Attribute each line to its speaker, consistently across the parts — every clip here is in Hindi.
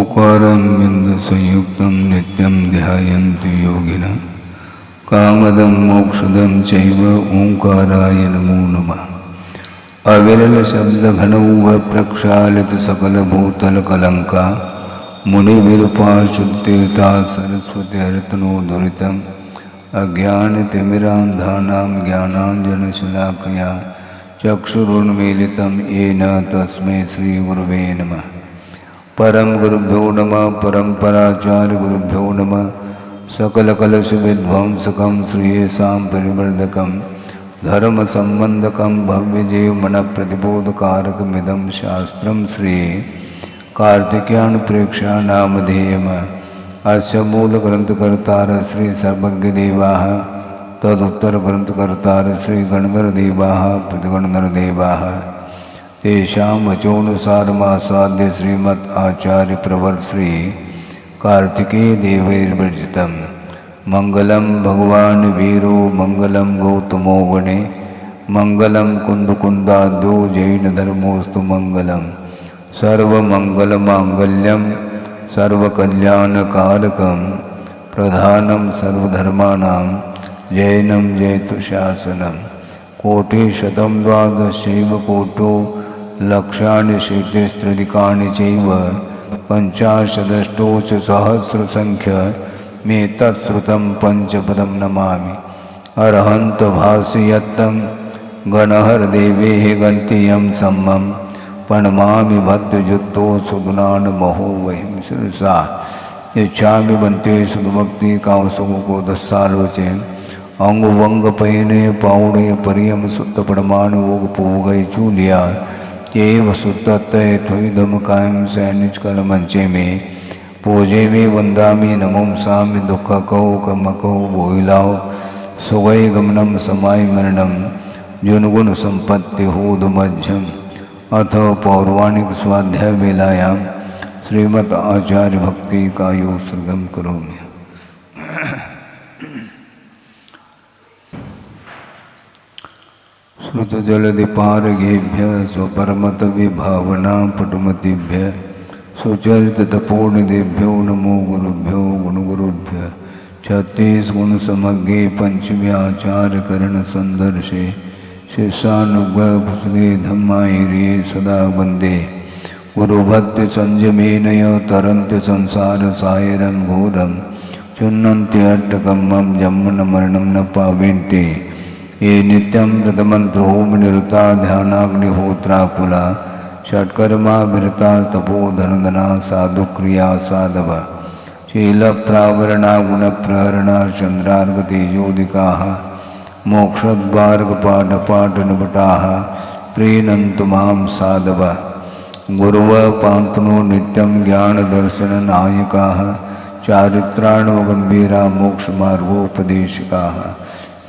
Speaker 1: ओंकारं बिन्दुसंयुक्तं नित्यं ध्यायन्ति योगिनः कामदं मोक्षदं चैव ओंकाराय नमो नमः। अविरल शब्दघनौघ प्रक्षालित सकलभूतलकलङ्का मुनिविरूपाशुद्धतीर्था सरस्वतीर्तनोद्धृतम् अज्ञानतिमिरान्धानां ज्ञानाञ्जनशलाकया चक्षुरुन्मीलितं येन तस्मै श्रीगुरवे नमः। परम गुरुभ्यो नमः। परम्पराचार्यगुरुभ्यो नमः। सकलकलशविध्वंसकं श्रीयेषां परिवर्धकं धर्मसम्बन्धकं भव्यजीवमनप्रतिबोधकारकमिदं शास्त्रं श्री कार्तिकेयानुप्रेक्षानामधेयम्। अस्य मूलग्रन्थकर्तार श्री सर्वज्ञदेवाः तदुत्तरग्रन्थकर्तार श्री गणधरदेवाः प्रतिगणधरदेवाः तेषां वचोनुसारमासाद्य श्रीमद् आचार्य प्रवर श्री कार्तिकेय देवैर्वर्जितं मंगलम भगवान वीरो मंगलम गौतमो गणे मंगलम कुंदकुंदाद्यो जैन धर्मोस्तु मंगलम सर्वमंगलमांगल्यम सर्वकल्याणकारकं प्रधानं सर्वधर्माणां जैनं जयतु शासनं। कोटिशतं द्वादशैव कोटो लक्षाणि शीतिस्त्रिदिकानि चैव पंचाशदष्टोच सहस्रसंख्य मे तत्श्रुतं पंचपदं नमामि। अरहंत भासयत्तं गणहरदेवेः गन्तियं सम्मं प्रणमामि भक्तयुक्तो सुगुणान्महो वहिं शिरसा इच्छामि बन्ते सुभक्ति कामसुखो को दस्सालोचे अंग वंग पयने पाउणे परियम सुत्त पड़मान वोग पूगई चूलिया केव सुत्तय थुदम कायम सैनिच कल मंचे में पूजे में वंदामी नमोम सामि दुख कहो कम कहो बोइलाओ सुगई गमनम समाय मरणम जुनगुण संपत्ति होद मध्यम। अथ पौर्वाणिक स्वाध्याय वेलायाम श्रीमद् आचार्य भक्ति का योग सुगम करोमि। श्रुतजलधिपारगेभ्य स्वपरमत विभावना पटुमतिभ्य सुचरितपूर्णदेभ्यो नमो गुरुभ्यो गुणगुरुभ्य। 36 गुण समग्रे पंचव्याचार्यकरण संदर्शे शिष्यानुग्रह फुसले धम्मायिरे सदा वंदे गुरुभक्ति संयमेनय तरन्ति संसार सायरं घोरं चुन्नन्ति अट्टकम्मं जम्मन मरणं न पावेन्ति ये नित्यं व्रतमन्त्रोम निरता ध्यानाग्निहोत्राकुला षट्कर्मा विरता तपोधनदना साधुक्रिया साधव शीलप्रावरणा गुणप्रहरणा चन्द्रार्गतेजोदिकाः मोक्षद्वार्गपाठपाठनभटाः प्रीणन्तु मां साधव। गुरुव पान्तनो नित्यं ज्ञानदर्शननायकाः चारित्राणवगम्भीरा मोक्षमार्गोपदेशिकाः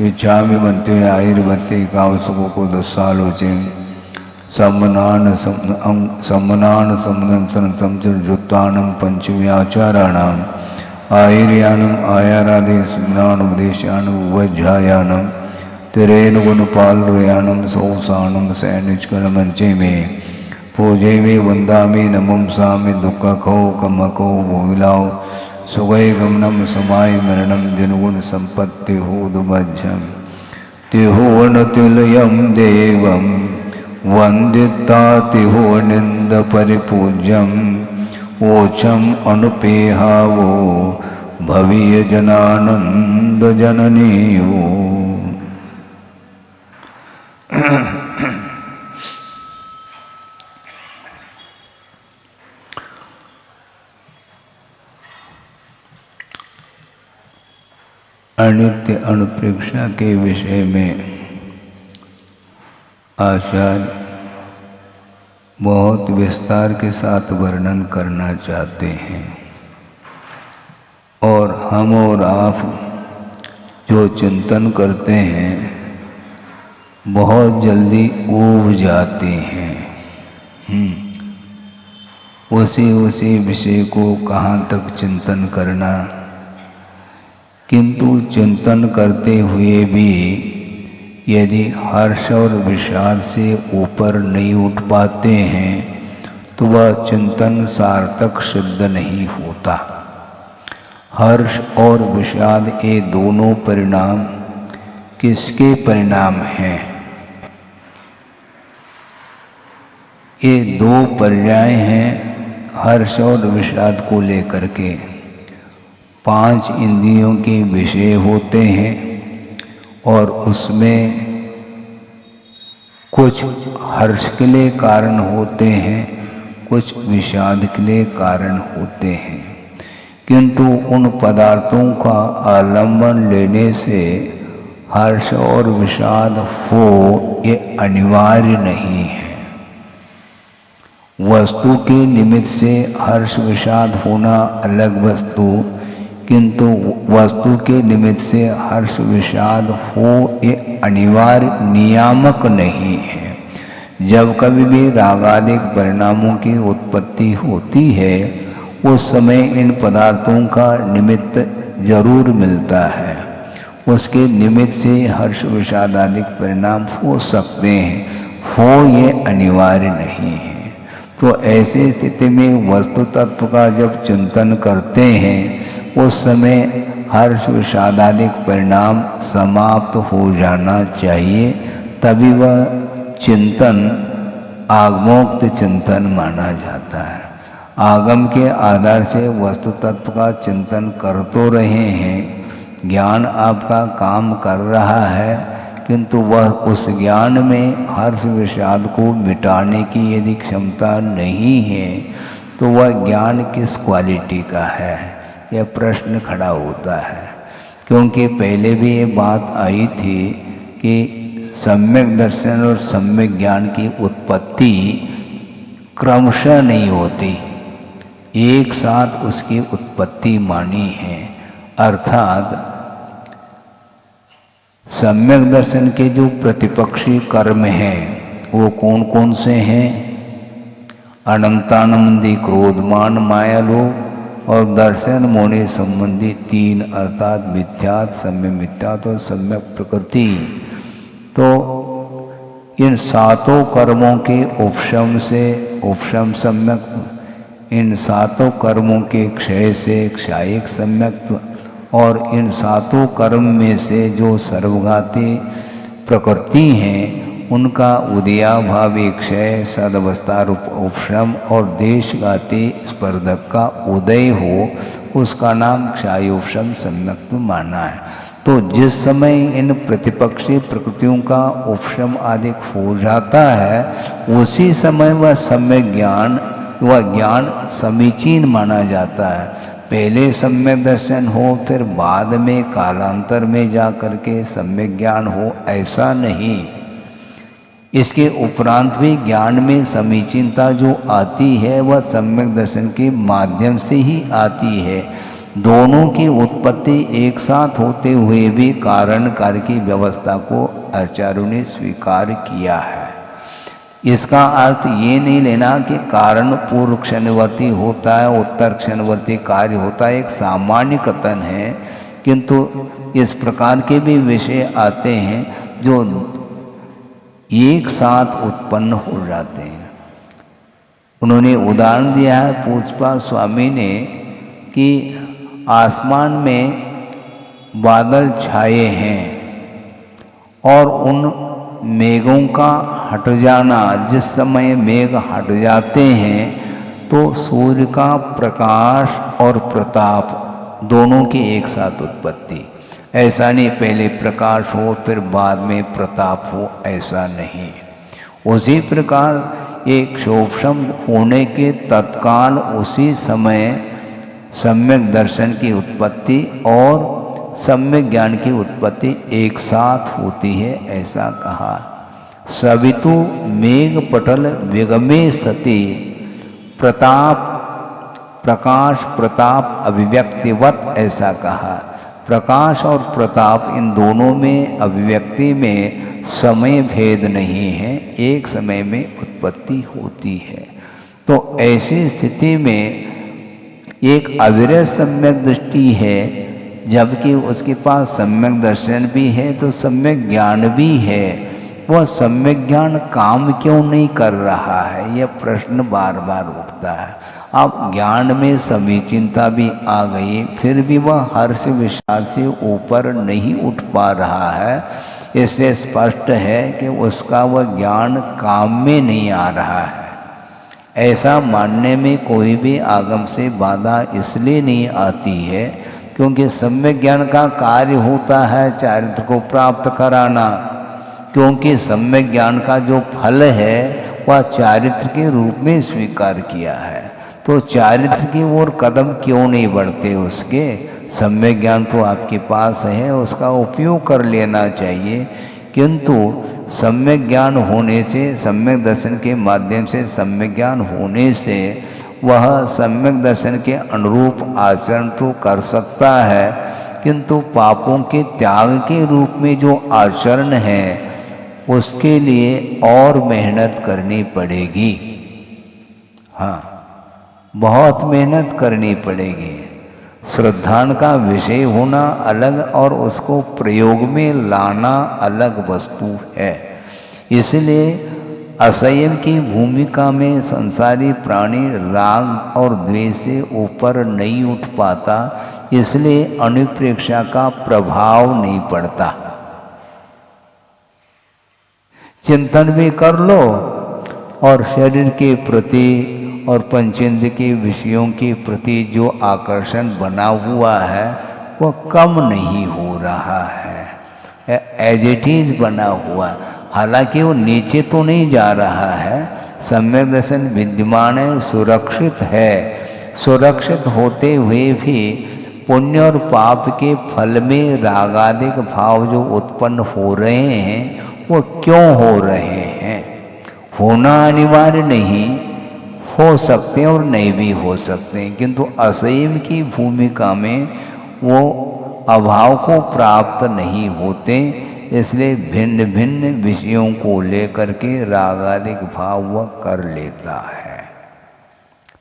Speaker 1: इच्छामि मन्ते आयुर्वत्ते कावसुको को दस्सालोचे सम्मनान समचरजुत्तानं पंचव्याचाराणाम् आयुर्यानम् आयारादि स्मरानुपदेशानं वज्रायानं तिरेन गुणपालयानं सौसानं सैनिचकलमंचे में पूजे में वंदामि नमों सामि दुख कहो कम कहो भोगिलाओ सुगय गमनम समाय मरणम जनगुण संपत्ति होदुमध्यम। तिहोन तिलयम देवं वंदिता तिहो निंद परिपूज्यम ओछम अनुपेहावो भवीय जनानंद जननीयो। अनित्य अनुप्रेक्षा के विषय में आचार्य बहुत विस्तार के साथ वर्णन करना चाहते हैं और हम और आप जो चिंतन करते हैं बहुत जल्दी ऊब जाते हैं। उसी विषय को कहाँ तक चिंतन करना, किंतु चिंतन करते हुए भी यदि हर्ष और विषाद से ऊपर नहीं उठ पाते हैं तो वह चिंतन सार्थक सिद्ध नहीं होता। हर्ष और विषाद ये दोनों परिणाम किसके परिणाम हैं? ये दो पर्याय हैं हर्ष और विषाद को लेकर के। 5 इंद्रियों के विषय होते हैं और उसमें कुछ हर्ष के लिए कारण होते हैं, कुछ विषाद के लिए कारण होते हैं, किंतु उन पदार्थों का आलंबन लेने से हर्ष और विषाद हो ये अनिवार्य नहीं है। वस्तु के निमित्त से हर्ष विषाद होना अलग वस्तु, किंतु वस्तु के निमित्त से हर्ष विषाद हो ये अनिवार्य नियामक नहीं है। जब कभी भी रागादिक परिणामों की उत्पत्ति होती है उस समय इन पदार्थों का निमित्त जरूर मिलता है, उसके निमित्त से हर्ष विषाद आदि परिणाम हो सकते हैं, हो ये अनिवार्य नहीं है। तो ऐसी स्थिति में वस्तु तत्व का जब चिंतन करते हैं उस समय हर्ष विषादादिक परिणाम समाप्त हो जाना चाहिए, तभी वह चिंतन आगमोक्त चिंतन माना जाता है। आगम के आधार से वस्तु तत्व का चिंतन कर तो रहे हैं, ज्ञान आपका काम कर रहा है, किंतु वह उस ज्ञान में हर्ष विषाद को मिटाने की यदि क्षमता नहीं है तो वह ज्ञान किस क्वालिटी का है, यह प्रश्न खड़ा होता है। क्योंकि पहले भी ये बात आई थी कि सम्यक दर्शन और सम्यक ज्ञान की उत्पत्ति क्रमशः नहीं होती, एक साथ उसकी उत्पत्ति मानी है। अर्थात सम्यक दर्शन के जो प्रतिपक्षी कर्म हैं वो कौन कौन से हैं? अनंतानंदी क्रोधमान माया लोग और दर्शन मोने संबंधी 3 अर्थात मिथ्यात, सम्यक मिथ्यात और सम्यक प्रकृति। तो इन 7 कर्मों के उपशम से उपशम सम्यक, इन 7 कर्मों के क्षय से क्षयिक सम्यक्त्व और इन 7 कर्म में से जो सर्वघाती प्रकृति हैं उनका उदयाभावी क्षय, सदवस्था रूप उपशम और देशघाती स्पर्धक का उदय हो उसका नाम क्षयोपशम सम्यक्त्व माना है। तो जिस समय इन प्रतिपक्षी प्रकृतियों का उपशम आदि हो जाता है उसी समय वह सम्यक ज्ञान, वह ज्ञान समीचीन माना जाता है। पहले सम्यक दर्शन हो फिर बाद में कालांतर में जा करके सम्यक ज्ञान हो, ऐसा नहीं। इसके उपरांत भी ज्ञान में समीचीनता जो आती है वह सम्यक दर्शन के माध्यम से ही आती है। दोनों की उत्पत्ति एक साथ होते हुए भी कारण कार्य की व्यवस्था को आचार्यों ने स्वीकार किया है। इसका अर्थ ये नहीं लेना कि कारण पूर्व क्षणवर्ती होता है, उत्तर क्षणवर्ती कार्य होता है, एक सामान्य कथन है, किंतु इस प्रकार के भी विषय आते हैं जो एक साथ उत्पन्न हो जाते हैं। उन्होंने उदाहरण दिया है पूज्यपाद स्वामी ने कि आसमान में बादल छाए हैं और उन मेघों का हट जाना, जिस समय मेघ हट जाते हैं तो सूर्य का प्रकाश और प्रताप दोनों की एक साथ उत्पत्ति। ऐसा नहीं पहले प्रकाश हो फिर बाद में प्रताप हो, ऐसा नहीं। उसी प्रकार एक क्षोभम होने के तत्काल उसी समय सम्यक दर्शन की उत्पत्ति और सम्यक ज्ञान की उत्पत्ति एक साथ होती है, ऐसा कहा। सवितु मेघ पटल विगमे सति प्रताप प्रकाश प्रताप अभिव्यक्तिवत, ऐसा कहा। प्रकाश और प्रताप इन दोनों में अभिव्यक्ति में समय भेद नहीं है, एक समय में उत्पत्ति होती है। तो ऐसी स्थिति में एक अविरत सम्यक दृष्टि है, जबकि उसके पास सम्यक दर्शन भी है तो सम्यक ज्ञान भी है, वह सम्यक ज्ञान काम क्यों नहीं कर रहा है, यह प्रश्न बार बार उठता है। अब ज्ञान में समीचीनता भी आ गई, फिर भी वह हर्ष विषाद से ऊपर नहीं उठ पा रहा है। इससे स्पष्ट है कि उसका वह ज्ञान काम में नहीं आ रहा है। ऐसा मानने में कोई भी आगम से बाधा इसलिए नहीं आती है क्योंकि सम्यक ज्ञान का कार्य होता है चारित्र को प्राप्त कराना, क्योंकि सम्यक ज्ञान का जो फल है वह चारित्र के रूप में स्वीकार किया है। तो चारित्र की ओर कदम क्यों नहीं बढ़ते उसके? सम्यक ज्ञान तो आपके पास है, उसका उपयोग कर लेना चाहिए। किंतु सम्यक ज्ञान होने से, सम्यक दर्शन के माध्यम से सम्यक ज्ञान होने से वह सम्यक दर्शन के अनुरूप आचरण तो कर सकता है, किंतु पापों के त्याग के रूप में जो आचरण है उसके लिए और मेहनत करनी पड़ेगी। हाँ, बहुत मेहनत करनी पड़ेगी। श्रद्धान का विषय होना अलग और उसको प्रयोग में लाना अलग वस्तु है। इसलिए असंयम की भूमिका में संसारी प्राणी राग और द्वेष से ऊपर नहीं उठ पाता, इसलिए अनुप्रेक्षा का प्रभाव नहीं पड़ता। चिंतन भी कर लो और शरीर के प्रति और पंचेंद्र के विषयों के प्रति जो आकर्षण बना हुआ है वह कम नहीं हो रहा है, एज इट इज बना हुआ। हालांकि वो नीचे तो नहीं जा रहा है, सम्यक दर्शन विद्यमान है, सुरक्षित है। सुरक्षित होते हुए भी पुण्य और पाप के फल में रागादिक भाव जो उत्पन्न हो रहे हैं वो क्यों हो रहे हैं? होना अनिवार्य नहीं, हो सकते हैं और नहीं भी हो सकते हैं, किंतु असंयम की भूमिका में वो अभाव को प्राप्त नहीं होते। इसलिए भिन्न भिन्न विषयों को लेकर के रागादिक भाव वह कर लेता है।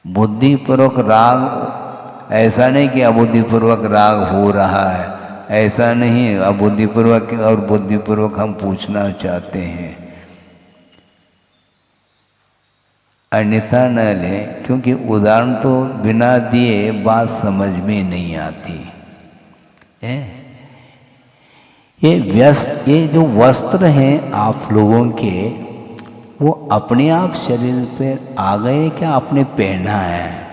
Speaker 1: बुद्धिपूर्वक राग, ऐसा नहीं कि अबुद्धिपूर्वक राग हो रहा है, ऐसा नहीं। अबुद्धिपूर्वक और बुद्धिपूर्वक हम पूछना चाहते हैं, अन्यथा न ले, क्योंकि उदाहरण तो बिना दिए बात समझ में नहीं आती है। ये जो वस्त्र हैं आप लोगों के, वो अपने आप शरीर पे आ गए क्या आपने पहना है?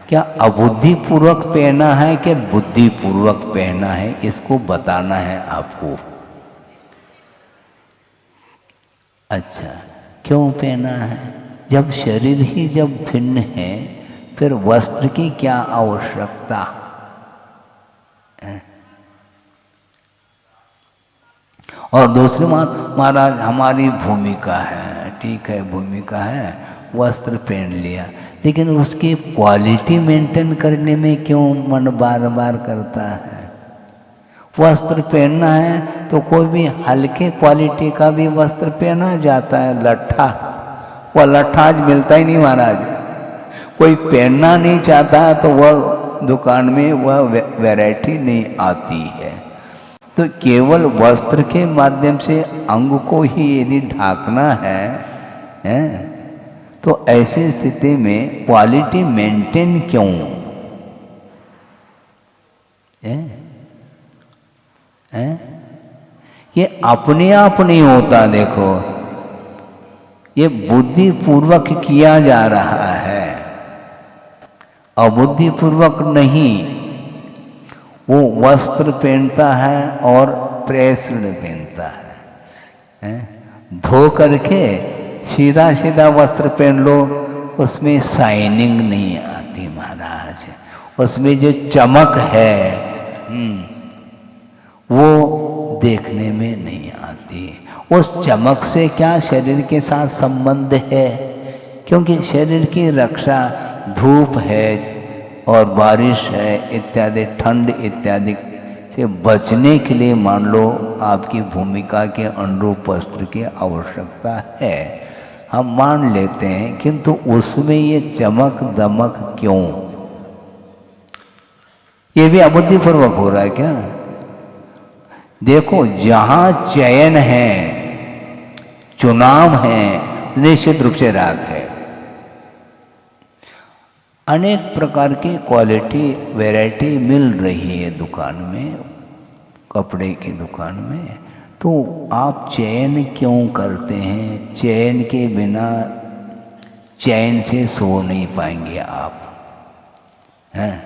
Speaker 1: क्या अबुद्धिपूर्वक पहना है क्या बुद्धिपूर्वक पहना है? इसको बताना है आपको। अच्छा, क्यों पहना है? जब शरीर ही जब भिन्न है फिर वस्त्र की क्या आवश्यकता है? और दूसरी बात, महाराज हमारी भूमिका है, ठीक है भूमिका है, वस्त्र पहन लिया, लेकिन उसकी क्वालिटी मेंटेन करने में क्यों मन बार बार करता है? वस्त्र पहनना है तो कोई भी हल्के क्वालिटी का भी वस्त्र पहना जाता है। लट्ठा, वह लट्ठा आज मिलता ही नहीं महाराज। कोई पहनना नहीं चाहता तो वह दुकान में वह वैरायटी नहीं आती है। तो केवल वस्त्र के माध्यम से अंग को ही यदि ढाकना है तो ऐसी स्थिति में क्वालिटी मेंटेन क्यों है? ये अपने आप नहीं होता। देखो, ये बुद्धिपूर्वक किया जा रहा है, अबुद्धिपूर्वक नहीं। वो वस्त्र पहनता है और प्रेस्ड पहनता है। धो करके सीधा सीधा वस्त्र पहन लो, उसमें शाइनिंग नहीं आती महाराज, उसमें जो चमक है वो देखने में नहीं आती। उस चमक से क्या शरीर के साथ संबंध है? क्योंकि शरीर की रक्षा धूप है और बारिश है इत्यादि, ठंड इत्यादि से बचने के लिए मान लो आपकी भूमिका के अनुरूप वस्त्र की आवश्यकता है, हम मान लेते हैं, किंतु उसमें ये चमक दमक क्यों? ये भी अबुद्धिपूर्वक हो रहा है क्या? देखो, जहाँ चयन है चुनाव है, निश्चित रूप से राग है। अनेक प्रकार की क्वालिटी वैरायटी मिल रही है दुकान में, कपड़े की दुकान में, तो आप चयन क्यों करते हैं? चयन के बिना चैन से सो नहीं पाएंगे आप, हैं,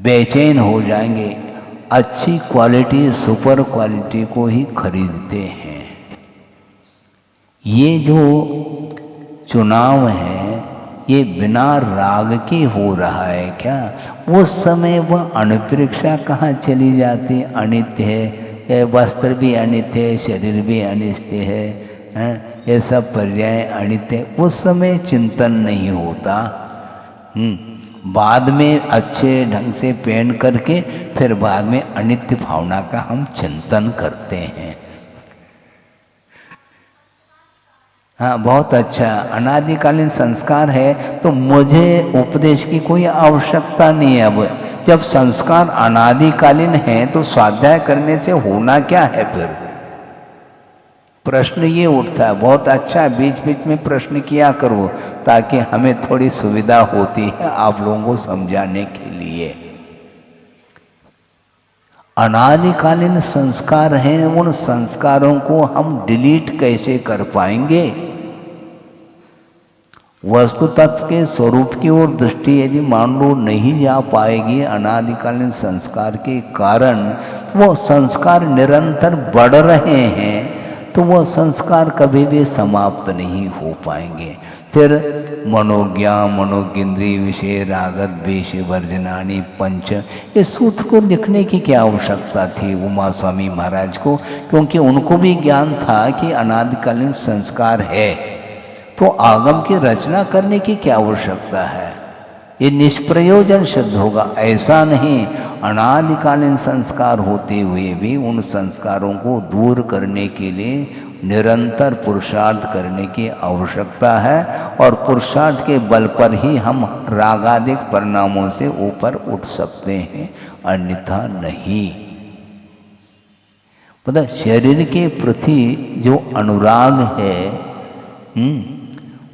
Speaker 1: बेचैन हो जाएंगे। अच्छी क्वालिटी, सुपर क्वालिटी को ही खरीदते हैं। ये जो चुनाव है ये बिना राग के हो रहा है क्या? उस समय वह अनपेक्षा कहाँ चली जाती? अनित्य है, वस्त्र भी अनित्य है, शरीर भी अनित्य है, ये सब पर्याय अनित्य। उस समय चिंतन नहीं होता। बाद में अच्छे ढंग से पहन करके फिर बाद में अनित्य भावना का हम चिंतन करते हैं। हाँ, बहुत अच्छा। अनादिकालीन संस्कार है तो मुझे उपदेश की कोई आवश्यकता नहीं है। अब जब संस्कार अनादिकालीन है तो स्वाध्याय करने से होना क्या है? फिर प्रश्न ये उठता है। बहुत अच्छा, बीच बीच में प्रश्न किया करो ताकि हमें थोड़ी सुविधा होती है आप लोगों को समझाने के लिए। अनादिकालीन संस्कार हैं, उन संस्कारों को हम डिलीट कैसे कर पाएंगे? वस्तु तत्व के स्वरूप की ओर दृष्टि यदि मान लो नहीं जा पाएगी अनादिकालीन संस्कार के कारण, वो संस्कार निरंतर बढ़ रहे हैं तो वो संस्कार कभी भी समाप्त नहीं हो पाएंगे। फिर मनोज्ञा मनोगिंद्री विषय रागत द्वेष वर्जनानि पंच, इस सूत्र को लिखने की क्या आवश्यकता थी उमा स्वामी महाराज को? क्योंकि उनको भी ज्ञान था कि अनादिकालीन संस्कार है, तो आगम की रचना करने की क्या आवश्यकता है? ये निष्प्रयोजन सिद्ध होगा। ऐसा नहीं, अनादिकालीन संस्कार होते हुए भी उन संस्कारों को दूर करने के लिए निरंतर पुरुषार्थ करने की आवश्यकता है, और पुरुषार्थ के बल पर ही हम रागादिक परिणामों से ऊपर उठ सकते हैं, अन्यथा नहीं। पता, शरीर के प्रति जो अनुराग है,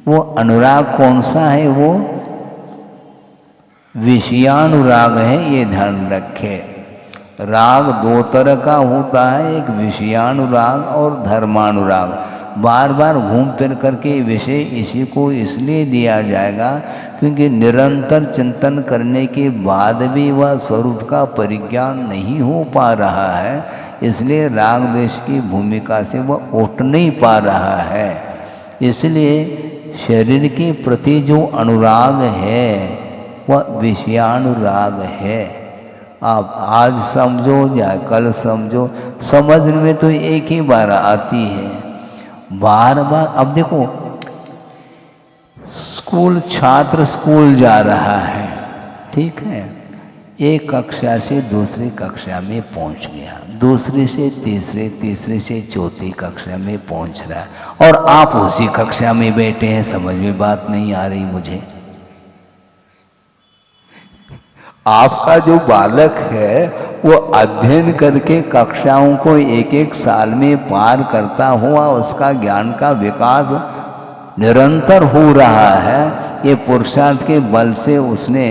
Speaker 1: वो अनुराग कौन सा है? वो विषयानुराग है, ये ध्यान रखे। राग दो तरह का होता है, एक विषयानुराग और धर्मानुराग। बार बार घूम फिर करके विषय इसी को इसलिए दिया जाएगा क्योंकि निरंतर चिंतन करने के बाद भी वह स्वरूप का परिज्ञान नहीं हो पा रहा है, इसलिए राग द्वेष की भूमिका से वह उठ नहीं पा रहा है। इसलिए शरीर के प्रति जो अनुराग है वह विषयानुराग है। आप आज समझो या कल समझो, समझने में तो एक ही बार आती है, बार बार। अब देखो, स्कूल छात्र स्कूल जा रहा है, ठीक है, एक कक्षा से दूसरी कक्षा में पहुंच गया, दूसरी से तीसरे, तीसरे से चौथी कक्षा में पहुंच रहा है, और आप उसी कक्षा में बैठे हैं। समझ में बात नहीं आ रही मुझे? आपका जो बालक है वो अध्ययन करके कक्षाओं को एक एक साल में पार करता हुआ उसका ज्ञान का विकास निरंतर हो रहा है। ये पुरुषार्थ के बल से उसने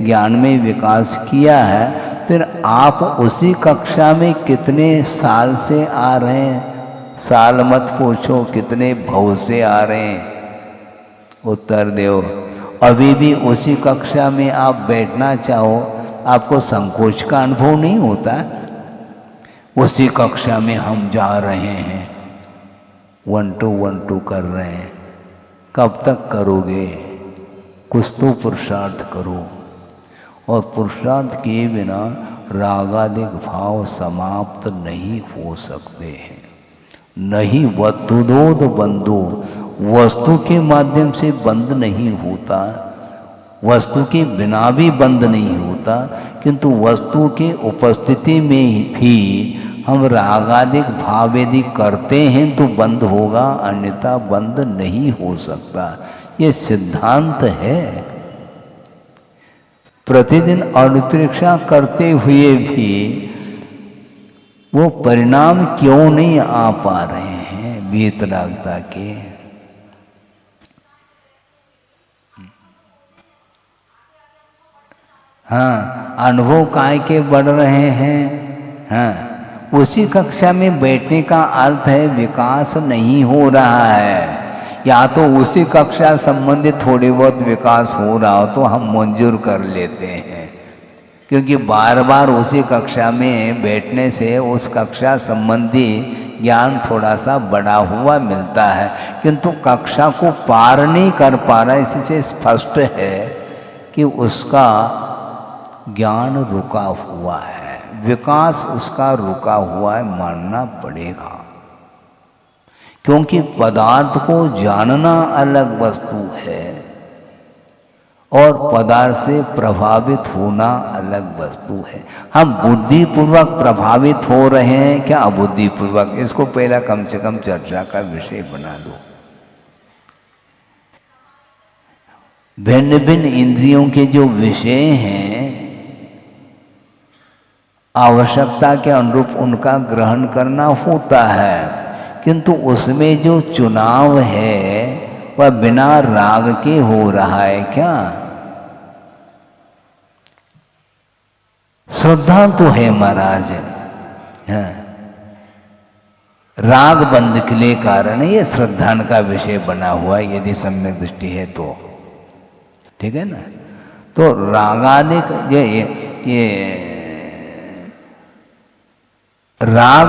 Speaker 1: ज्ञान में विकास किया है। फिर आप उसी कक्षा में कितने साल से आ रहे हैं? साल मत पूछो, कितने भव से आ रहे हैं, उत्तर दो। अभी भी उसी कक्षा में आप बैठना चाहो, आपको संकोच का अनुभव नहीं होता? उसी कक्षा में हम जा रहे हैं, 1 2 1 2 कर रहे हैं। कब तक करोगे? कुछ तो पुरुषार्थ करो, और पुरुषार्थ किए बिना रागादिक भाव समाप्त नहीं हो सकते हैं। नहीं वस्तुदोद बंधो, वस्तु के माध्यम से बंद नहीं होता, वस्तु के बिना भी बंद नहीं होता, किंतु वस्तु के उपस्थिति में भी हम रागादिक भाव यदि करते हैं तो बंद होगा, अन्यथा बंद नहीं हो सकता। ये सिद्धांत है। प्रतिदिन अनुप्रेक्षा करते हुए भी वो परिणाम क्यों नहीं आ पा रहे हैं? वीतरागता के। हाँ, अनुभव काय के बढ़ रहे हैं। हाँ, उसी कक्षा में बैठने का अर्थ है विकास नहीं हो रहा है। या तो उसी कक्षा संबंधित थोड़ी बहुत विकास हो रहा हो तो हम मंजूर कर लेते हैं, क्योंकि बार बार उसी कक्षा में बैठने से उस कक्षा संबंधी ज्ञान थोड़ा सा बढ़ा हुआ मिलता है, किंतु कक्षा को पार नहीं कर पा रहा। इसी से स्पष्ट है कि उसका ज्ञान रुका हुआ है, विकास उसका रुका हुआ है, मानना पड़ेगा। क्योंकि पदार्थ को जानना अलग वस्तु है और पदार्थ से प्रभावित होना अलग वस्तु है। हम बुद्धिपूर्वक प्रभावित हो रहे हैं क्या अबुद्धिपूर्वक, इसको पहला कम से कम चर्चा का विषय बना लो। भिन्न भिन्न इंद्रियों के जो विषय हैं, आवश्यकता के अनुरूप उनका ग्रहण करना होता है, किंतु उसमें जो चुनाव है वह बिना राग के हो रहा है क्या? श्रद्धा तो है महाराज, हाँ। राग बंध के लिए कारण है, ये श्रद्धा का विषय बना हुआ है यदि सम्यक दृष्टि है तो, ठीक है ना। तो रागादिक ये राग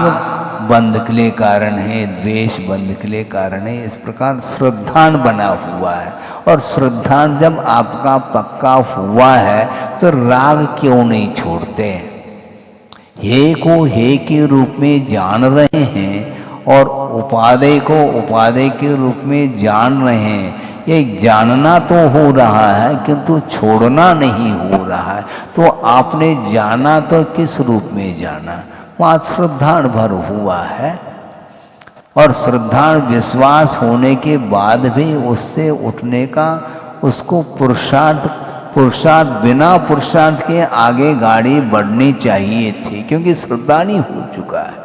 Speaker 1: बंध के लिए कारण है, द्वेष बंध के लिए कारण है। इस प्रकार श्रद्धान बना हुआ है, और श्रद्धान जब आपका पक्का हुआ है तो राग क्यों नहीं छोड़ते? हे को हे के रूप में जान रहे हैं और उपादेय को उपादेय के रूप में जान रहे हैं। ये जानना तो हो रहा है किंतु छोड़ना नहीं हो रहा है। तो आपने जाना तो किस रूप में जाना? वहाँ श्रद्धान भर हुआ है, और श्रद्धान विश्वास होने के बाद भी उससे उठने का उसको पुरुषार्थ बिना पुरुषार्थ के आगे गाड़ी बढ़नी चाहिए थी, क्योंकि श्रद्धान ही हो चुका है।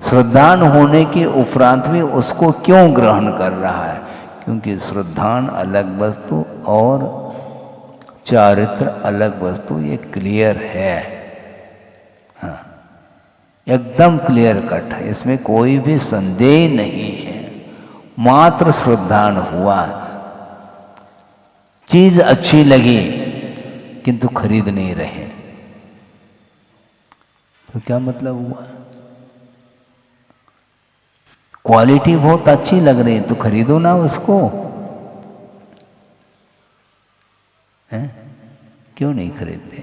Speaker 1: श्रद्धान होने के उपरांत भी उसको क्यों ग्रहण कर रहा है? क्योंकि श्रद्धान अलग वस्तु और चारित्र अलग वस्तु, ये क्लियर है। हाँ, एकदम क्लियर कट है, इसमें कोई भी संदेह नहीं है। मात्र श्रद्धान हुआ, चीज अच्छी लगी किंतु खरीद नहीं रहे, तो क्या मतलब हुआ? क्वालिटी बहुत अच्छी लग रही है तो खरीदो ना उसको, है? क्यों नहीं खरीदते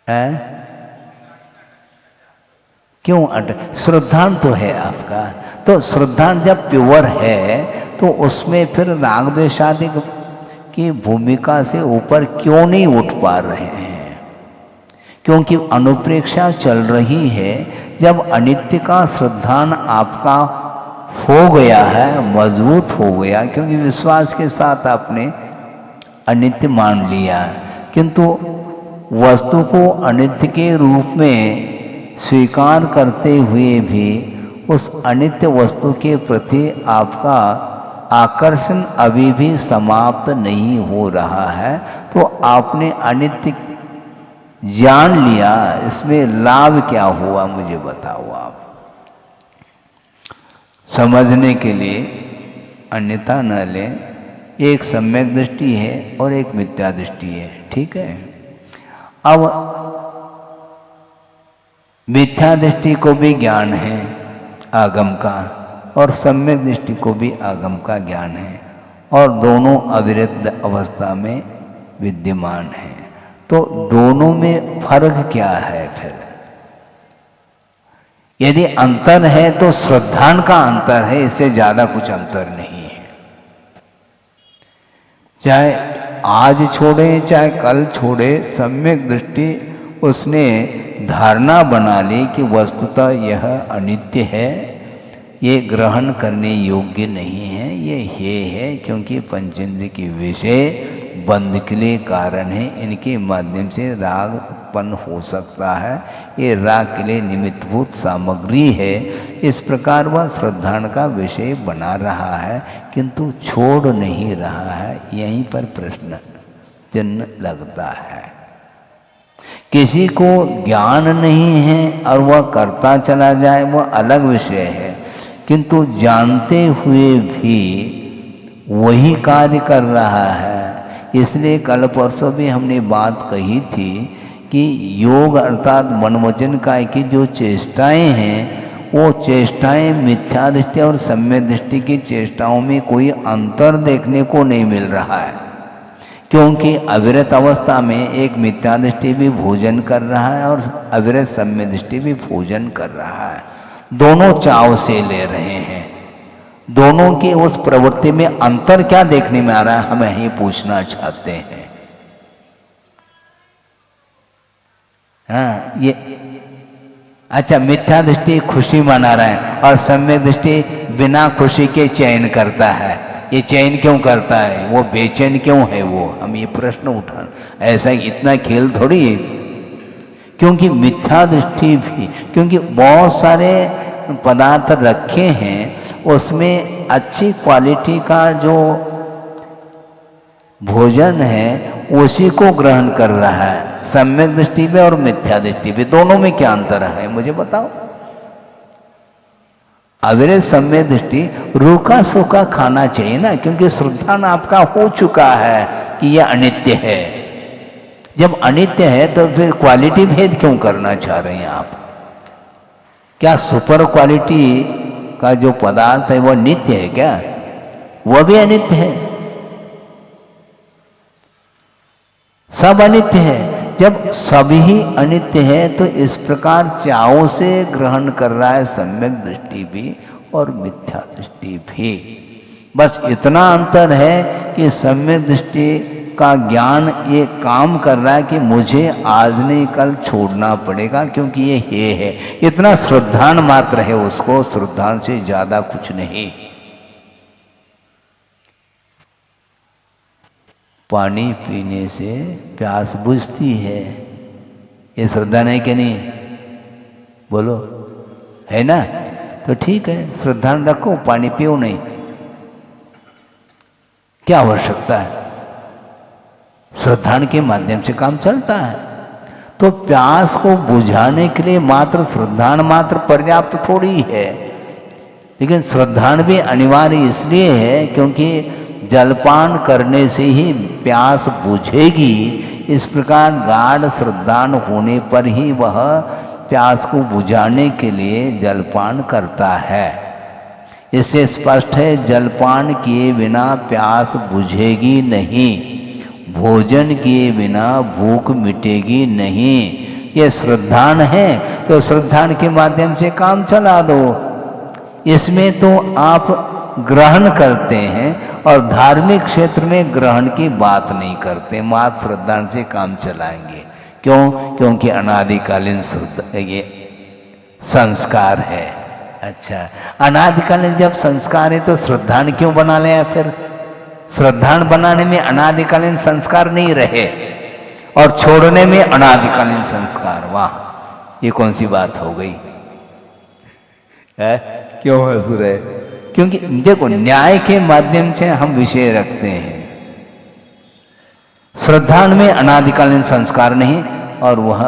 Speaker 1: हैं? क्यों श्रद्धान तो है आपका, तो श्रद्धान जब प्योर है तो उसमें फिर राग द्वेषादि की भूमिका से ऊपर क्यों नहीं उठ पा रहे हैं? क्योंकि अनुप्रेक्षा चल रही है। जब अनित्य का श्रद्धान आपका हो गया है, मजबूत हो गया, क्योंकि विश्वास के साथ आपने अनित्य मान लिया, किंतु वस्तु को अनित्य के रूप में स्वीकार करते हुए भी उस अनित्य वस्तु के प्रति आपका आकर्षण अभी भी समाप्त नहीं हो रहा है। तो आपने अनित्य जान लिया, इसमें लाभ क्या हुआ मुझे बताओ आप। समझने के लिए अन्यथा न लें, एक सम्यक दृष्टि है और एक मिथ्या दृष्टि है, ठीक है। अब मिथ्या दृष्टि को भी ज्ञान है आगम का, और सम्यक दृष्टि को भी आगम का ज्ञान है, और दोनों अविरत अवस्था में विद्यमान है। तो दोनों में फर्क क्या है फिर? यदि अंतर है तो श्रद्धान का अंतर है, इससे ज्यादा कुछ अंतर नहीं है। चाहे आज छोड़े चाहे कल छोड़े, सम्यक दृष्टि उसने धारणा बना ली कि वस्तुतः यह अनित्य है, ये ग्रहण करने योग्य नहीं है, ये है क्योंकि पंचेंद्रिय के विषय बंध के लिए कारण है, इनके माध्यम से राग उत्पन्न हो सकता है। ये राग के लिए निमित्तभूत सामग्री है। इस प्रकार वह श्रद्धान का विषय बना रहा है किंतु छोड़ नहीं रहा है। यहीं पर प्रश्न चिन्ह लगता है। किसी को ज्ञान नहीं है और वह करता चला जाए, वह अलग विषय है, किंतु जानते हुए भी वही कार्य कर रहा है। इसलिए कल परसों भी हमने बात कही थी कि योग अर्थात मन वचन काया की जो चेष्टाएं हैं, वो चेष्टाएं मिथ्या दृष्टि और सम्यक दृष्टि की चेष्टाओं में कोई अंतर देखने को नहीं मिल रहा है, क्योंकि अविरत अवस्था में एक मिथ्या दृष्टि भी भोजन कर रहा है और अविरत सम्यक दृष्टि भी भोजन कर रहा है। दोनों चाव से ले रहे हैं। दोनों की उस प्रवृत्ति में अंतर क्या देखने में आ रहा है, हम यही पूछना चाहते हैं। हाँ, ये अच्छा, मिथ्या दृष्टि खुशी मना रहा है और सम्यक दृष्टि बिना खुशी के चयन करता है। ये चयन क्यों करता है, वो बेचैन क्यों है, वो हम ये प्रश्न उठा। ऐसा इतना खेल थोड़ी है, क्योंकि मिथ्या दृष्टि भी, क्योंकि बहुत सारे पदार्थ रखे हैं, उसमें अच्छी क्वालिटी का जो भोजन है उसी को ग्रहण कर रहा है। सम्यक दृष्टि में और मिथ्या दृष्टि में, दोनों में क्या अंतर है मुझे बताओ। अविरत सम्यक दृष्टि रूखा सूखा खाना चाहिए ना, क्योंकि श्रद्धान आपका हो चुका है कि यह अनित्य है। जब अनित्य है तो फिर क्वालिटी भेद क्यों करना चाह रहे हैं आप? क्या सुपर क्वालिटी का जो पदार्थ है वह नित्य है क्या? वह भी अनित्य है, सब अनित्य है। जब सभी अनित्य है तो इस प्रकार चाव से ग्रहण कर रहा है सम्यक दृष्टि भी और मिथ्या दृष्टि भी। बस इतना अंतर है कि सम्यक दृष्टि का ज्ञान ये काम कर रहा है कि मुझे आज नहीं कल छोड़ना पड़ेगा, क्योंकि ये है। इतना श्रद्धान मात्र है उसको, श्रद्धान से ज्यादा कुछ नहीं। पानी पीने से प्यास बुझती है, ये श्रद्धा नहीं कि नहीं? बोलो, है ना? तो ठीक है, श्रद्धा रखो, पानी पियो नहीं, क्या आवश्यकता है? श्रद्धान के माध्यम से काम चलता है। तो प्यास को बुझाने के लिए मात्र श्रद्धान मात्र पर्याप्त थोड़ी है, लेकिन श्रद्धान भी अनिवार्य इसलिए है क्योंकि जलपान करने से ही प्यास बुझेगी। इस प्रकार गाढ़ श्रद्धान होने पर ही वह प्यास को बुझाने के लिए जलपान करता है। इससे स्पष्ट है, जलपान किए बिना प्यास बुझेगी नहीं, भोजन किए बिना भूख मिटेगी नहीं। ये श्रद्धान है तो श्रद्धान के माध्यम से काम चला दो। इसमें तो आप ग्रहण करते हैं और धार्मिक क्षेत्र में ग्रहण की बात नहीं करते, मात्र श्रद्धान से काम चलाएंगे। क्यों? क्योंकि अनादिकालीन ये संस्कार है। अच्छा, अनादिकालीन जब संस्कार है तो श्रद्धान क्यों बना लिया? फिर श्रद्धान बनाने में अनादिकालीन संस्कार नहीं रहे और छोड़ने में अनादिकालीन संस्कार। वाह, ये कौन सी बात हो गई है? क्यों हंस रहे? क्योंकि देखो, न्याय के माध्यम से हम विषय रखते हैं। श्रद्धान में अनादिकालीन संस्कार नहीं और वह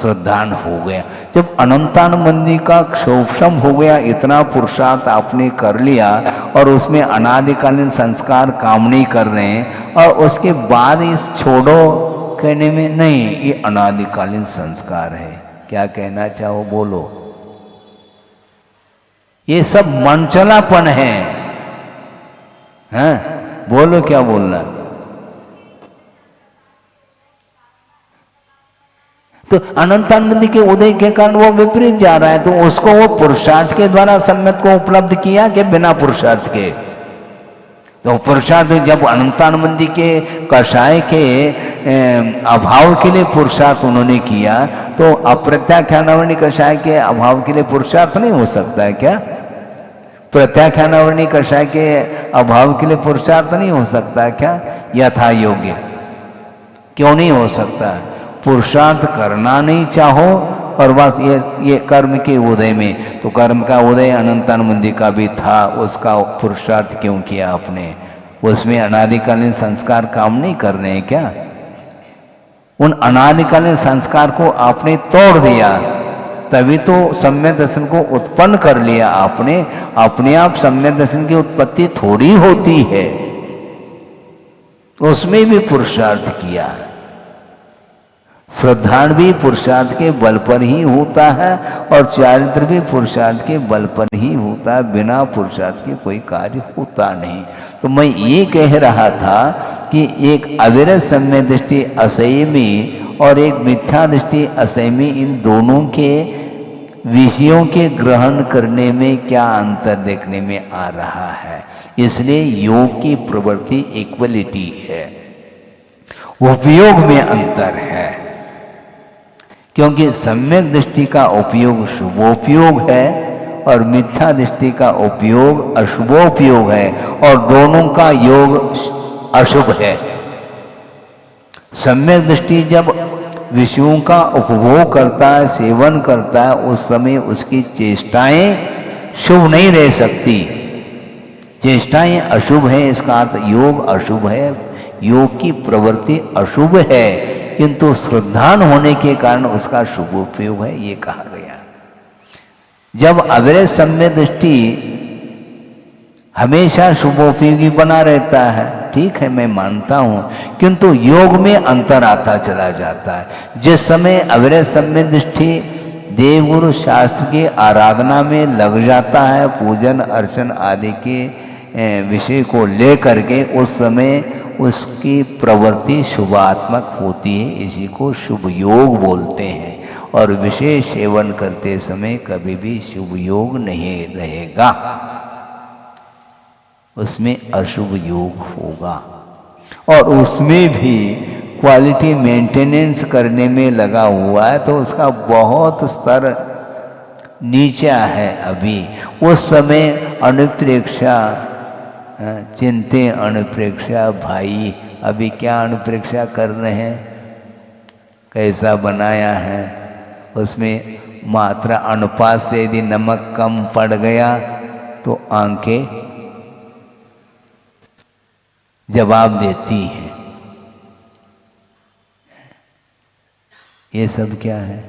Speaker 1: श्रद्धान हो गया। जब अनंतानुबंधी का क्षोभम हो गया, इतना पुरुषार्थ आपने कर लिया और उसमें अनादिकालीन संस्कार काम नहीं कर रहे हैं, और उसके बाद इस छोड़ो कहने में नहीं, ये अनादिकालीन संस्कार है। क्या कहना चाहो बोलो? ये सब मनचलापन है। हाँ, बोलो, क्या बोलना? तो अनंतानुबंधी के उदय के कारण वो विपरीत जा रहा है, तो उसको वो पुरुषार्थ के द्वारा सम्यक को उपलब्ध किया कि बिना पुरुषार्थ के? तो पुरुषार्थ जब अनंतानुबंधी के कषाय के अभाव के लिए पुरुषार्थ उन्होंने किया, तो अप्रत्याख्यानावरणी कषाय के अभाव के लिए पुरुषार्थ नहीं हो सकता है क्या? प्रत्याख्यानावरणी कषाय के अभाव के लिए पुरुषार्थ नहीं हो सकता है क्या? यथा योग्य क्यों नहीं हो सकता? पुरुषार्थ करना नहीं चाहो और बस ये कर्म के उदय में, तो कर्म का उदय अनंतानुबंधी का भी था, उसका पुरुषार्थ क्यों किया आपने? उसमें अनादिकालीन संस्कार काम नहीं कर रहे हैं क्या? उन अनादिकालीन संस्कार को आपने तोड़ दिया, तभी तो सम्यक दर्शन को उत्पन्न कर लिया आपने। अपने आप सम्यक दर्शन की उत्पत्ति थोड़ी होती है, उसमें भी पुरुषार्थ किया। श्रद्धान भी पुरुषार्थ के बल पर ही होता है और चारित्र भी पुरुषार्थ के बल पर ही होता है, बिना पुरुषार्थ के कोई कार्य होता नहीं। तो मैं ये कह रहा था कि एक अविरत सम्यक दृष्टि असंयमी और एक मिथ्या दृष्टि असंयमी, इन दोनों के विषयों के ग्रहण करने में क्या अंतर देखने में आ रहा है। इसलिए योग की प्रवृत्ति इक्वलिटी है, उपयोग में अंतर है। क्योंकि सम्यक दृष्टि का उपयोग शुभोपयोग है और मिथ्या दृष्टि का उपयोग अशुभोपयोग है, और दोनों का योग अशुभ है। सम्यक दृष्टि जब विषयों का उपभोग करता है, सेवन करता है, उस समय उसकी चेष्टाएं शुभ नहीं रह सकती। चेष्टाएं अशुभ है, इसका अर्थ योग अशुभ है, योग की प्रवृत्ति अशुभ है, किंतु श्रद्धान होने के कारण उसका शुभ उपयोग है, ये कहा गया। जब अविरत सम्यक दृष्टि हमेशा शुभोपयोगी बना रहता है, ठीक है, मैं मानता हूं, किंतु योग में अंतर आता चला जाता है। जिस समय अविरत सम्यक दृष्टि देवगुरु शास्त्र की आराधना में लग जाता है, पूजन अर्चन आदि के विषय को लेकर के, उस समय उसकी प्रवृत्ति शुभात्मक होती है, इसी को शुभ योग बोलते हैं। और विशेष सेवन करते समय कभी भी शुभ योग नहीं रहेगा, उसमें अशुभ योग होगा। और उसमें भी क्वालिटी मेंटेनेंस करने में लगा हुआ है, तो उसका बहुत स्तर नीचा है अभी। उस समय अनुप्रेक्षा चिंते, अनुप्रेक्षा भाई अभी क्या अनुप्रेक्षा कर रहे हैं, कैसा बनाया है, उसमें मात्रा अनुपात से यदि नमक कम पड़ गया तो आंखें जवाब देती हैं। ये सब क्या है?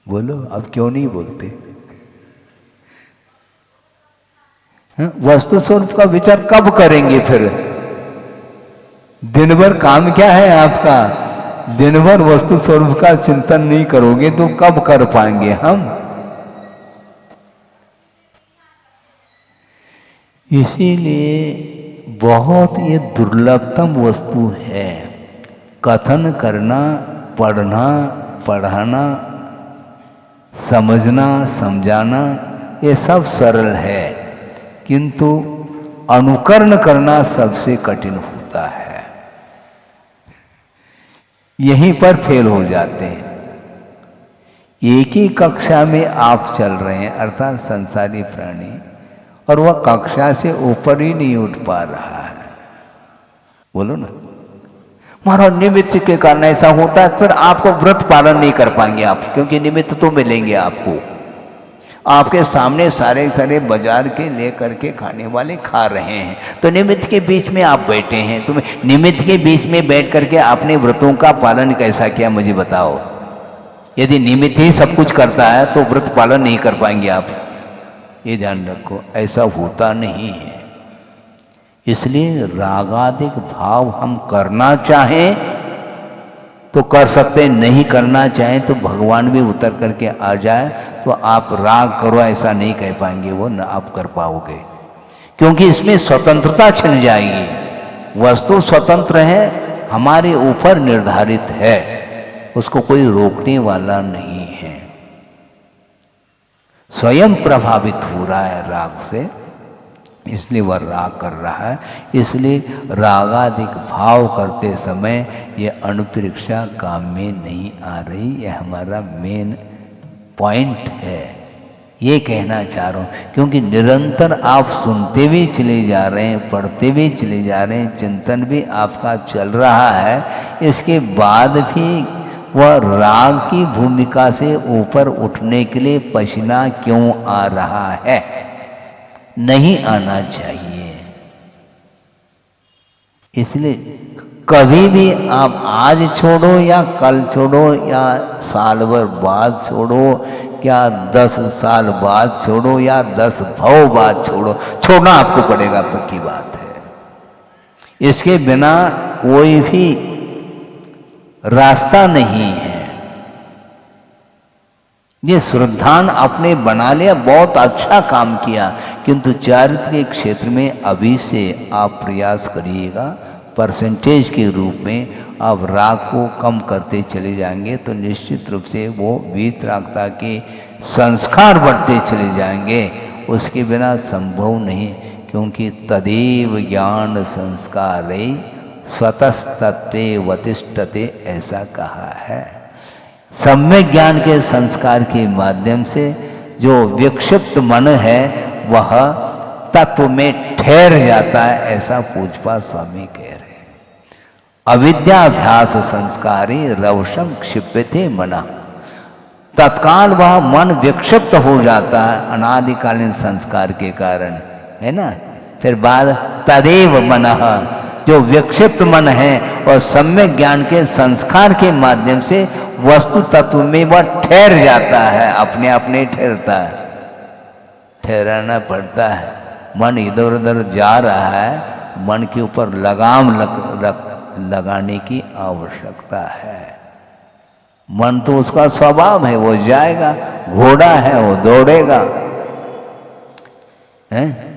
Speaker 1: बोलो, अब क्यों नहीं बोलते? वस्तु स्वरूप का विचार कब करेंगे फिर? दिन भर काम क्या है आपका? दिन भर वस्तु स्वरूप का चिंतन नहीं करोगे तो कब कर पाएंगे हम? इसीलिए बहुत ये दुर्लभतम वस्तु है। कथन करना, पढ़ना, पढ़ाना, समझना, समझाना, ये सब सरल है, किंतु अनुकरण करना सबसे कठिन होता है। यहीं पर फेल हो जाते हैं। एक ही कक्षा में आप चल रहे हैं, अर्थात संसारी प्राणी, और वह कक्षा से ऊपर ही नहीं उठ पा रहा है। बोलो ना, महाराज निमित्त के कारण ऐसा होता है, फिर आपको व्रत पालन नहीं कर पाएंगे आप, क्योंकि निमित्त तो मिलेंगे आपको। आपके सामने सारे सारे बाजार के लेकर के खाने वाले खा रहे हैं, तो निमित्त के बीच में आप बैठे हैं। तो निमित्त के बीच में बैठ करके आपने व्रतों का पालन कैसा किया, मुझे बताओ। यदि निमित्त ही सब कुछ करता है तो व्रत पालन नहीं कर पाएंगे आप, ये ध्यान रखो, ऐसा होता नहीं है। इसलिए रागादिक भाव हम करना चाहें तो कर सकते, नहीं करना चाहें तो भगवान भी उतर करके आ जाए तो आप राग करो ऐसा नहीं कह पाएंगे, वो न आप कर पाओगे, क्योंकि इसमें स्वतंत्रता छिन जाएगी। वस्तु स्वतंत्र है, हमारे ऊपर निर्धारित है, उसको कोई रोकने वाला नहीं है। स्वयं प्रभावित हो रहा है राग से, इसलिए वह राग कर रहा है। इसलिए रागादिक भाव करते समय ये अनुप्रेक्षा काम में नहीं आ रही। यह हमारा मेन पॉइंट है, ये कहना चाह रहा हूँ, क्योंकि निरंतर आप सुनते भी चले जा रहे हैं, पढ़ते भी चले जा रहे हैं, चिंतन भी आपका चल रहा है, इसके बाद भी वह राग की भूमिका से ऊपर उठने के लिए पसीना क्यों आ रहा है? नहीं आना चाहिए। इसलिए कभी भी आप आज छोड़ो या कल छोड़ो या साल भर बाद छोड़ो या 10 साल बाद छोड़ो या 10 भव बाद छोड़ो, छोड़ना आपको पड़ेगा, पक्की बात है। इसके बिना कोई भी रास्ता नहीं है। ये श्रद्धान आपने बना लिया, बहुत अच्छा काम किया, किंतु चारित्र के क्षेत्र में अभी से आप प्रयास करिएगा। परसेंटेज के रूप में आप राग को कम करते चले जाएंगे तो निश्चित रूप से वो वीतरागता के संस्कार बढ़ते चले जाएंगे। उसके बिना संभव नहीं, क्योंकि तदेव ज्ञान संस्कारे स्वतस्तत्वे वतिष्ठते, ऐसा कहा है। सम्यक ज्ञान के संस्कार के माध्यम से जो विक्षिप्त मन है वह तत्व में ठहर जाता है, ऐसा पूजपा स्वामी कह रहे हैं। अविद्याभ्यास संस्कारी रवशम क्षिप्यते मना, तत्काल वह मन विक्षिप्त हो जाता है अनादिकालीन संस्कार के कारण, है ना। फिर बाद तदेव मनः, जो विक्षिप्त मन है और सम्यक ज्ञान के संस्कार के माध्यम से वस्तु तत्व में वह ठहर जाता है, अपने अपने ठहरता है। ठहराना पड़ता है। मन इधर उधर जा रहा है, मन के ऊपर लगाम लगाने की आवश्यकता है। मन तो उसका स्वभाव है, वो जाएगा, घोड़ा है वो दौड़ेगा, है?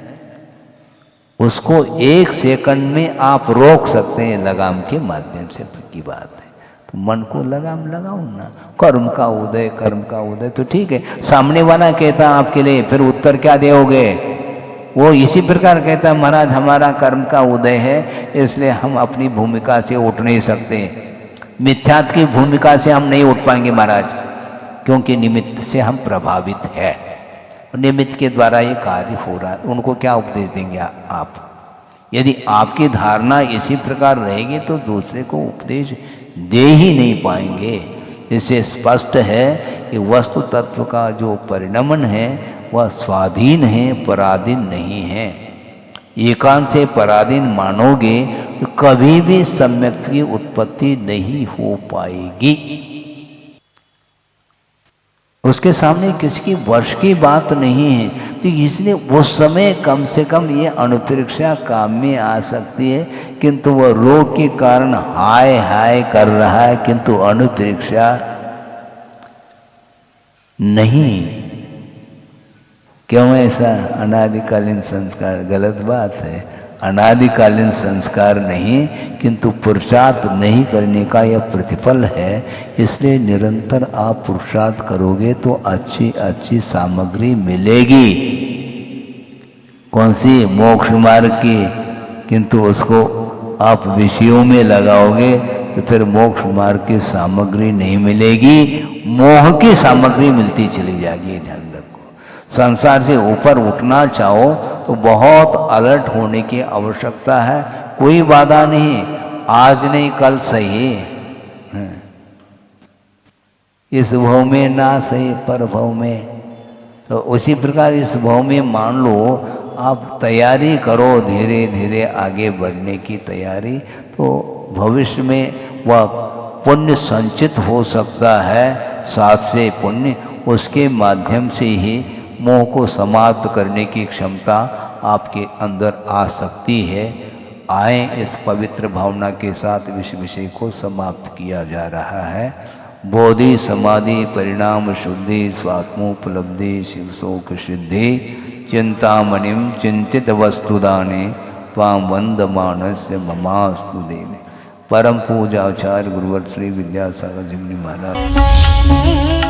Speaker 1: उसको 1 सेकंड में आप रोक सकते हैं लगाम के माध्यम से, पक्की बात है। तो मन को लगाम लगाओ ना, कर्म का उदय, कर्म का उदय तो ठीक है, सामने वाला कहता आपके लिए, फिर उत्तर क्या दोगे? वो इसी प्रकार कहता है महाराज हमारा कर्म का उदय है, इसलिए हम अपनी भूमिका से उठ नहीं सकते, मिथ्यात्व की भूमिका से हम नहीं उठ पाएंगे महाराज, क्योंकि निमित्त से हम प्रभावित है, निमित्त के द्वारा ये कार्य हो रहा है। उनको क्या उपदेश देंगे आप? यदि आपकी धारणा इसी प्रकार रहेगी तो दूसरे को उपदेश दे ही नहीं पाएंगे। इससे स्पष्ट है कि वस्तु तत्व का जो परिणमन है वह स्वाधीन है, पराधीन नहीं है। एकांत से पराधीन मानोगे तो कभी भी सम्यक की उत्पत्ति नहीं हो पाएगी। उसके सामने किसकी वर्ष की बात नहीं है, तो इसलिए उस समय कम से कम ये अनुप्रेक्षा काम में आ सकती है, किंतु वह रोग के कारण हाय हाय कर रहा है, किंतु अनुप्रेक्षा नहीं। क्यों ऐसा? अनादिकालीन संस्कार, गलत बात है। अनादिकालीन संस्कार नहीं, किंतु पुरुषार्थ नहीं करने का यह प्रतिफल है। इसलिए निरंतर आप पुरुषार्थ करोगे तो अच्छी अच्छी सामग्री मिलेगी। कौन सी? मोक्ष मार्ग की। किंतु उसको आप विषयों में लगाओगे तो फिर मोक्ष मार्ग की सामग्री नहीं मिलेगी, मोह की सामग्री मिलती चली जाएगी। ध्यान रखो, संसार से ऊपर उठना चाहो तो बहुत अलर्ट होने की आवश्यकता है। कोई बाधा नहीं, आज नहीं कल सही, इस भव में ना सही पर भव में। तो उसी प्रकार इस भव में मान लो आप तैयारी करो, धीरे धीरे आगे बढ़ने की तैयारी, तो भविष्य में वह पुण्य संचित हो सकता है। साथ से पुण्य, उसके माध्यम से ही मोह को समाप्त करने की क्षमता आपके अंदर आ सकती है। आए, इस पवित्र भावना के साथ विषय को समाप्त किया जा रहा है। बोधि समाधि परिणाम शुद्धि स्वात्मोपलब्धि शिव शोक सिद्धि चिंतामणिम चिंतित वस्तुदाने त्वां वंदमानस्य ममास्तु देवे। परम पूजा आचार्य गुरुवर श्री विद्यासागर जी महाराज।